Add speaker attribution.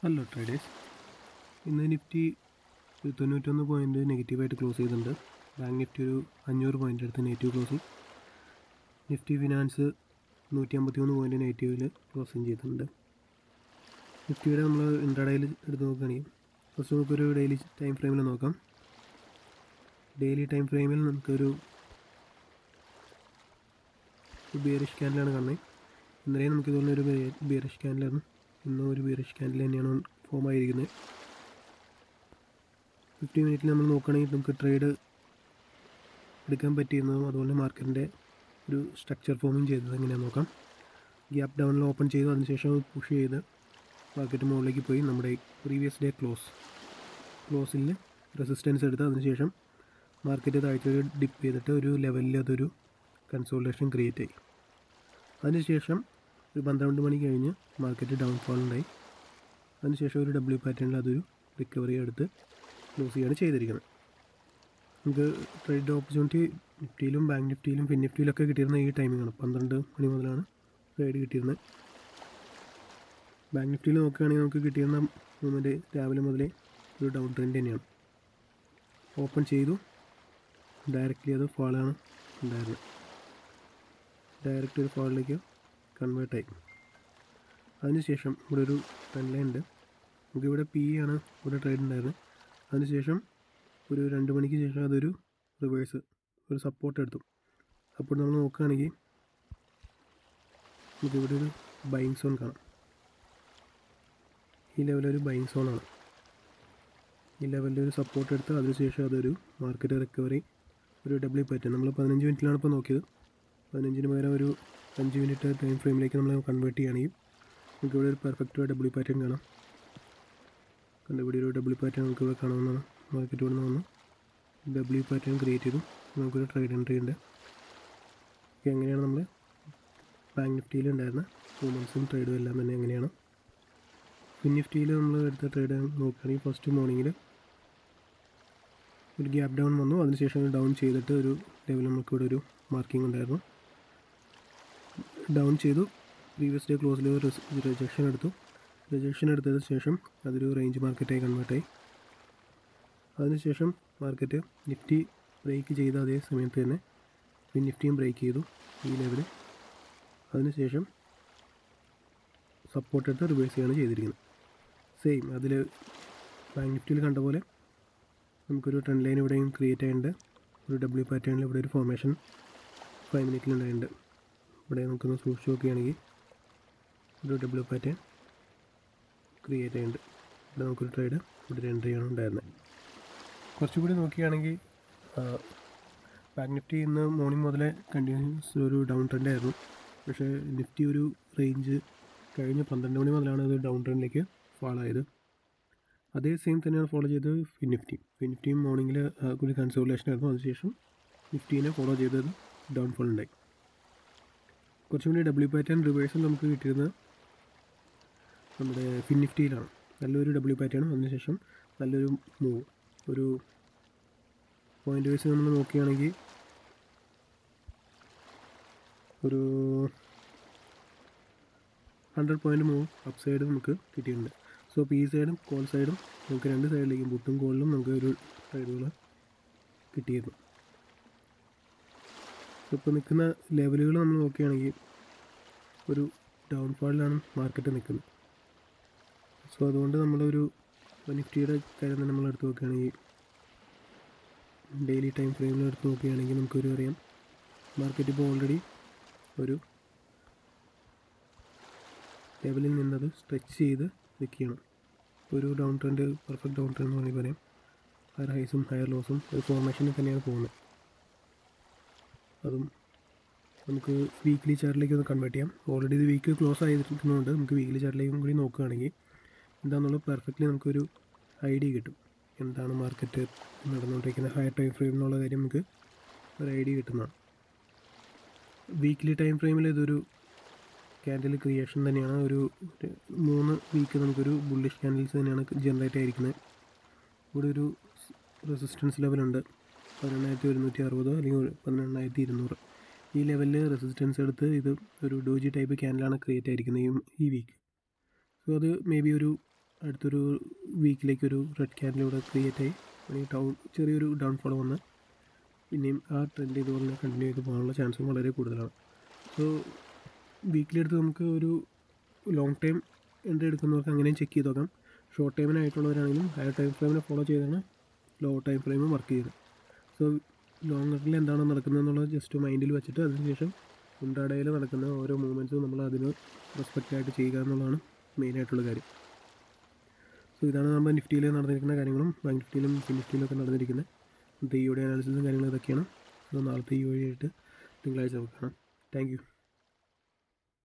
Speaker 1: Hello traders. ഇന്ന് Nifty 91 point നെഗറ്റീവായിട്ട് close ചെയ്തിട്ടുണ്ട്. ബാങ്ക് നിഫ്റ്റി ഒരു 500 പോയിൻ്റ് അടുത്ത് negative closing. Nifty finance 153 point നെഗറ്റീവിൽ ക്ലോസിങ് ചെയ്തിട്ടുണ്ട്. നിഫ്റ്റിയുടെ നമ്മൾ ഇൻട്രാഡേയിൽ എടുത്ത് നോക്കുകയാണെങ്കിൽ ഫസ്റ്റ് നമുക്കൊരു ഡെയിലി ടൈം ഫ്രെയിമിൽ നോക്കാം. ഡെയിലി ടൈം ഫ്രെയിമിൽ നമുക്കൊരു ബിയറിഷ് ക്യാൻഡിലാണ് കാണുന്നത്. ഇന്നലെയും നമുക്ക് ഇതുപോലെ ഒരു ബിയറിഷ് ക്യാൻഡിലായിരുന്നു. ഇന്നും ഒരു ബിയറിഷ് ക്യാൻഡിൽ തന്നെയാണ് ഫോം ആയിരിക്കുന്നത്. 50 മിനിറ്റിൽ നമ്മൾ നോക്കുകയാണെങ്കിൽ നമുക്ക് ട്രേഡ് എടുക്കാൻ പറ്റിയിരുന്നതും അതുപോലെ മാർക്കറ്റിൻ്റെ ഒരു സ്ട്രക്ചർ ഫോമിങ് ചെയ്തത് എങ്ങനെയാണെന്ന് നോക്കാം. ഗ്യാപ്പ് ഡൗണിൽ ഓപ്പൺ ചെയ്തു, അതിനുശേഷം പുഷ് ചെയ്ത് മാർക്കറ്റ് മുകളിലേക്ക് പോയി നമ്മുടെ പ്രീവിയസ് ഡേ ക്ലോസിൽ റെസിസ്റ്റൻസ് എടുത്ത് അതിനുശേഷം മാർക്കറ്റ് താഴ്ചയിൽ ഡിപ്പ് ചെയ്തിട്ട് ഒരു ലെവലിൽ അതൊരു കൺസോൾട്ടേഷൻ ക്രിയേറ്റ് ആയി. അതിനുശേഷം ഒരു 12 മണി കഴിഞ്ഞ് മാർക്കറ്റ് ഡൗൺഫോൾ ഉണ്ടായി. അതിനുശേഷം ഒരു ഡബ്ല്യു പാറ്റേണിൽ അതൊരു റിക്കവറി എടുത്ത് ക്ലോസ് ചെയ്യുകയാണ് ചെയ്തിരിക്കുന്നത്. നമുക്ക് ട്രേഡ് ഓപ്പർച്യൂണിറ്റി നിഫ്റ്റിയിലും ബാങ്ക് നിഫ്റ്റിയിലും ഫിൻ നിഫ്റ്റിയിലൊക്കെ കിട്ടിയിരുന്ന ഈ ടൈമിങ്ങാണ്. 12 മണി മുതലാണ് ട്രേഡ് കിട്ടിയിരുന്നത്. ബാങ്ക് നിഫ്റ്റിയിൽ നോക്കുകയാണെങ്കിൽ നമുക്ക് കിട്ടിയിരുന്ന മൂവ്മെൻറ്റ് രാവിലെ മുതലേ ഒരു ഡൗൺ ട്രെൻഡ് തന്നെയാണ്. ഓപ്പൺ ചെയ്തു, ഡയറക്റ്റ്ലി അത് ഫാളാണ് ഉണ്ടായിരുന്നത്. ഡയറക്റ്റ് ഒരു ഫാളിലേക്ക് കൺവേർട്ടായി. അതിനുശേഷം ഇവിടെ ഒരു ട്രെൻഡ് ലൈൻ ഉണ്ട്. നമുക്കിവിടെ പി ആണ് ഇവിടെ ട്രേഡ് ഉണ്ടായിരുന്നത്. അതിനുശേഷം ഒരു 2 മണിക്ക് ശേഷം അതൊരു റിവേഴ്സ് ഒരു സപ്പോർട്ട് എടുത്തു. അപ്പോൾ നമ്മൾ നോക്കുകയാണെങ്കിൽ നമുക്കിവിടെ ഒരു ബൈയിങ് സോൺ കാണാം. ഈ ലെവലൊരു ബൈയിങ് സോണാണ്. ഈ ലെവലിൽ ഒരു സപ്പോർട്ട് എടുത്ത് അതിനുശേഷം അതൊരു മാർക്കറ്റ് റിക്കവറി ഒരു ഡബ്ല്യു പാറ്റേൺ നമ്മൾ 15 മിനിറ്റിലാണ് ഇപ്പോൾ നോക്കിയത്. 15-ന് പകരം ഒരു 5 മിനിറ്റ് ടൈം ഫ്രെയിമിലേക്ക് നമ്മൾ കൺവേർട്ട് ചെയ്യുകയാണെങ്കിൽ നമുക്കിവിടെ ഒരു പെർഫെക്റ്റ് ഡബ്ല്യു പാറ്റേൺ കാണാം. ഇവിടെ ഒരു ഡബ്ല്യു പാറ്റേൺ നമുക്കിവിടെ കാണാവുന്നതാണ്. മാർക്കറ്റ് ഇവിടെ നിന്ന് വന്ന് ഡബ്ല്യു പാറ്റേൺ ക്രിയേറ്റ് ചെയ്തു. നമുക്കൊരു ട്രേഡ് എൻട്രി ഉണ്ട്. എങ്ങനെയാണ് നമ്മൾ ബാങ്ക് നിഫ്റ്റിയിൽ ഉണ്ടായിരുന്ന മൂവ്മെൻറ്റ്സും ട്രേഡും എല്ലാം തന്നെ എങ്ങനെയാണ്. ഫിൻ നിഫ്റ്റിയിൽ നമ്മൾ എടുത്ത ട്രേഡ് നോക്കുകയാണെങ്കിൽ ഫസ്റ്റ് മോർണിംഗിൽ ഒരു ഗ്യാപ്പ് ഡൗൺ വന്നു. അതിനുശേഷം ഡൗൺ ചെയ്തിട്ട് ഒരു ലെവൽ നമുക്കിവിടെ ഒരു മാർക്കിംഗ് ഉണ്ടായിരുന്നു. ഡൗൺ ചെയ്തു, പ്രീവിയസ് ഡേ ക്ലോസിൽ ഒരു റിജക്ഷൻ എടുത്തു. റിജക്ഷൻ എടുത്തതിന് ശേഷം അതൊരു റേഞ്ച് മാർക്കറ്റായി കൺവേർട്ടായി. അതിനുശേഷം മാർക്കറ്റ് നിഫ്റ്റി ബ്രേക്ക് ചെയ്ത അതേ സമയത്ത് തന്നെ ഫിൻ നിഫ്റ്റിയും ബ്രേക്ക് ചെയ്തു ഈ ലെവൽ. അതിനുശേഷം സപ്പോർട്ട് എടുത്ത് റിവേഴ്സ് ചെയ്യുകയാണ് ചെയ്തിരിക്കുന്നത്. സെയിം അതിൽ ബാങ്ക് നിഫ്റ്റിയിൽ കണ്ട പോലെ നമുക്കൊരു ട്രെൻഡ് ലൈൻ ഇവിടെയും ക്രിയേറ്റ് ആയിട്ടുണ്ട്. ഒരു ഡബ്ല്യു പാറ്റേണിൽ ഇവിടെ ഒരു ഫോർമേഷൻ 5 മിനിറ്റിൽ ഉണ്ടായിട്ടുണ്ട്. ഇവിടെ നമുക്കൊന്ന് സൂക്ഷിച്ച് നോക്കുകയാണെങ്കിൽ ഒരു ഡബ്ല്യു പാറ്റേൺ ക്രിയേറ്റ് ആയിട്ടുണ്ട്. ഇവിടെ നമുക്കൊരു ട്രേഡ് ഇവിടെ എൻട്രിയാണ് ഉണ്ടായിരുന്നത്. കുറച്ചുകൂടി നോക്കുകയാണെങ്കിൽ ബാങ്ക് നിഫ്റ്റി ഇന്ന് മോർണിംഗ് മുതലേ കണ്ടിന്യൂസ് ഒരു ഡൗൺ ട്രെൻഡ് ആയിരുന്നു. പക്ഷേ നിഫ്റ്റി ഒരു റേഞ്ച് കഴിഞ്ഞ് 12 മണി മുതലാണ് അത് ഡൗൺ ട്രെൻഡിലേക്ക് ഫാളായത്. അതേ സെയിം തന്നെയാണ് ഫോളോ ചെയ്തത് ഫിൻ നിഫ്റ്റിയും മോർണിംഗിൽ ഒരു കൺസോളിഡേഷൻ ആയിരുന്നു. അതിനുശേഷം നിഫ്റ്റീനെ ഫോളോ ചെയ്തത് ഡൗൺഫോൾ ഉണ്ടായി. കുറച്ചും കൂടി ഡബ്ല്യു പാറ്റേൺ റിവേഴ്സൽ നമുക്ക് കിട്ടിയിരുന്നത് നമ്മുടെ ഫിൻ നിഫ്റ്റിയിലാണ്. നല്ലൊരു ഡബ്ല്യു പാറ്റേണും അതിനുശേഷം നല്ലൊരു മൂവ്. ഒരു പോയിൻ്റ് വൈസ് നമ്മൾ നോക്കുകയാണെങ്കിൽ ഒരു 100 പോയിൻ്റ് മൂവ് അപ്പ് സൈഡ് നമുക്ക് കിട്ടിയിട്ടുണ്ട്. സോ പി സൈഡും കോൾ സൈഡും നമുക്ക് രണ്ട് സൈഡിലേക്കും പുട്ടും കോളിലും നമുക്ക് ഒരു ട്രേഡുകൾ കിട്ടിയിരുന്നു. ഇപ്പോൾ നിൽക്കുന്ന ലെവലുകൾ നമ്മൾ നോക്കുകയാണെങ്കിൽ ഒരു ഡൗൺഫാളിലാണ് മാർക്കറ്റ് നിൽക്കുന്നത്. സോ അതുകൊണ്ട് നമ്മളൊരു നിഫ്റ്റിയുടെ കാര്യം തന്നെ നമ്മൾ എടുത്ത് നോക്കുകയാണെങ്കിൽ ഡെയിലി ടൈം ഫ്രെയിമിൽ എടുത്ത് നോക്കുകയാണെങ്കിൽ നമുക്കൊരു അറിയാം മാർക്കറ്റ് ഇപ്പോൾ ഓൾറെഡി ഒരു ലെവലിൽ നിന്നത് സ്ട്രെച്ച് ചെയ്ത് നിൽക്കുകയാണ്. ഒരു down trend perfect down trend എന്ന് വേണമെങ്കിൽ പറയാം. ഹയർ ഹൈസും ഹയർ ലോസും ഒരു ഫോർമേഷനിൽ തന്നെയാണ് പോകുന്നത്. അതും നമുക്ക് വീക്ക്ലി ചാർട്ടിലേക്ക് ഒന്ന് കൺവേർട്ട് ചെയ്യാം. ഓൾറെഡി ഇത് വീക്ക് ക്ലോസ് ആയിരിക്കുന്നതുകൊണ്ട് നമുക്ക് വീക്ക്ലി ചാർട്ടിലേക്കും കൂടി നോക്കുകയാണെങ്കിൽ എന്താണെന്നുള്ളത് പെർഫെക്റ്റ്ലി നമുക്കൊരു ഐഡിയ കിട്ടും. എന്താണ് മാർക്കറ്റ് നടന്നുകൊണ്ടിരിക്കുന്ന ഹയർ ടൈം ഫ്രെയിം എന്നുള്ള കാര്യം നമുക്ക് ഒരു ഐഡിയ കിട്ടുന്നതാണ്. വീക്ക്ലി ടൈം ഫ്രെയിമിൽ ഇതൊരു ക്യാൻഡിൽ ക്രിയേഷൻ തന്നെയാണ്. ഒരു 3 വീക്ക് നമുക്കൊരു ബുള്ളിഷ് ക്യാൻഡിൽസ് തന്നെയാണ് ജനറേറ്റ് ആയിരിക്കുന്നത്. ഇവിടെ ഒരു റെസിസ്റ്റൻസ് ലെവലുണ്ട് 11,160 അല്ലെങ്കിൽ 11,200. ഈ ലെവലിൽ റെസിസ്റ്റൻസ് എടുത്ത് ഇത് ഒരു ഡോജി ടൈപ്പ് ക്യാൻഡിലാണ് ക്രിയേറ്റ് ആയിരിക്കുന്നത് ഈ വീക്ക്. സോ അത് മേ ബി ഒരു അടുത്തൊരു വീക്കിലേക്കൊരു റെഡ് ക്യാൻഡിൽ ഇവിടെ ക്രിയേറ്റ് ആയി ചെറിയൊരു ഡൗൺഫോൾ വന്ന് പിന്നെയും ആ ട്രെൻഡ് ഇതുപോലെ കണ്ടിന്യൂ ചെയ്ത് പോകാനുള്ള ചാൻസും വളരെ കൂടുതലാണ്. സോ വീക്കിലി എടുത്ത് നമുക്ക് ഒരു ലോങ് ടൈം എൻട്രി എടുക്കുന്നവർക്ക് അങ്ങനെയും ചെക്ക് ചെയ്ത് നോക്കാം. ഷോർട്ട് ടൈമിനായിട്ടുള്ളവരാണെങ്കിലും ഹയർ ടൈം ഫ്രെയിമിനെ ഫോളോ ചെയ്താണ് ലോ ടൈം ഫ്രെയിമും വർക്ക് ചെയ്യുന്നത്. സോ ലോങ്ങറിൽ എന്താണ് നടക്കുന്നത് എന്നുള്ളത് ജസ്റ്റ് മൈൻഡിൽ വെച്ചിട്ട് അതിനുശേഷം ഇൻട്രാഡേയിൽ നടക്കുന്ന ഓരോ മൂവ്മെൻറ്റ്സും നമ്മൾ അതിന് റെസ്പെക്റ്റായിട്ട് ചെയ്യുക എന്നുള്ളതാണ് മെയിനായിട്ടുള്ള കാര്യം. സോ ഇതാണ് നമ്മുടെ നിഫ്റ്റിയിൽ നടന്നിരിക്കുന്ന കാര്യങ്ങളും ബാങ്ക് നിഫ്റ്റിയിലും നിഫ്റ്റിയിലും ഒക്കെ നടന്നിരിക്കുന്നത്. ഇന്നത്തെ EOD അനാലിസിസും കാര്യങ്ങളും ഇതൊക്കെയാണ്. സോ നാളത്തെ EOD ആയിട്ട് തിങ്കളാഴ്ച നമുക്ക് കാണാം. Thank you.